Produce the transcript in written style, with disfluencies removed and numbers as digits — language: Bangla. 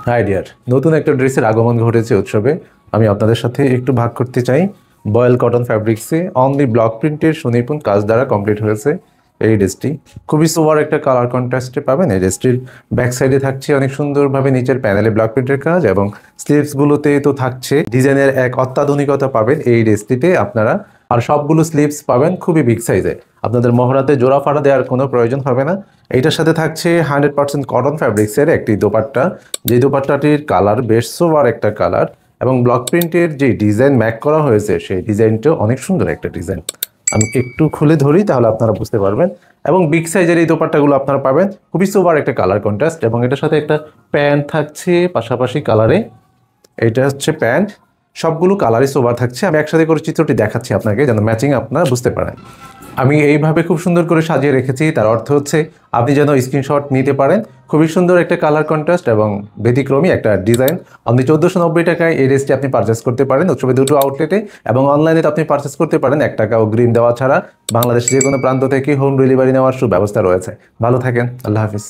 হাই ডিয়ার, নতুন একটা ড্রেসের আগমন ঘটেছে উৎসবে। আমি আপনাদের সাথে একটু ভাগ করতে চাই। বয়েল কটন ফ্যাব্রিক্সে অনলি ব্লক প্রিন্টের সুনিপুণ কাজ দ্বারা কমপ্লিট হয়েছে এই ড্রেসটি। খুবই সোবার একটা কালার কন্ট্রাস্টে পাবেন। এই ড্রেসটির ব্যাক সাইডে থাকছে অনেক সুন্দরভাবে নিচের প্যানেলে ব্লক প্রিন্টের কাজ, এবং স্লিভসগুলোতে তো থাকছে ডিজাইনের এক অত্যাধুনিকতা পাবেন এই ড্রেসটিতে আপনারা। আর সবগুলো স্লিভস পাবেন খুবই বিগ সাইজে, আপনাদের মহড়াতে জোড়া ফাড়া দেওয়ার কোনো প্রয়োজন হবে না। এইটার সাথে থাকছে 100% কটন ফ্যাব্রিক্সের একটি দোপাট্টা, যে দোপাট্টাটির কালার বেশ সোবার একটা কালার, এবং ব্লক প্রিন্টের যে ডিজাইন ম্যাক করা হয়েছে সেই ডিজাইনটাও অনেক সুন্দর একটা ডিজাইন। আমি একটু খুলে ধরি তাহলে আপনারা বুঝতে পারবেন। এবং বিগ সাইজের এই দোপাট্টাগুলো আপনারা পাবেন খুবই সোবার একটা কালার কন্ট্রাস্ট, এবং এটার সাথে একটা প্যান্ট থাকছে পাশাপাশি কালারে। এটা হচ্ছে প্যান্ট, সবগুলো কালারই সোবার থাকছে। আমি একসাথে করে চিত্রটি দেখাচ্ছি আপনাকে যেন ম্যাচিং আপনারা বুঝতে পারেন। আমি এইভাবে খুব সুন্দর করে সাজিয়ে রেখেছি, তার অর্থ হচ্ছে আপনি যেন স্ক্রিনশট নিতে পারেন। খুবই সুন্দর একটা কালার কন্ট্রাস্ট এবং ব্যতিক্রমী একটা ডিজাইন। আপনি 1490 টাকায় এই ড্রেসটি আপনি পারচেস করতে পারেন উৎসবে দুটো আউটলেটে, এবং অনলাইনে আপনি পারচেস করতে পারেন 1 টাকা অগ্রিম দেওয়া ছাড়া। বাংলাদেশের যে কোনো প্রান্ত থেকে হোম ডেলিভারি নেওয়ার সুব্যবস্থা রয়েছে। ভালো থাকেন, আল্লাহ হাফিজ।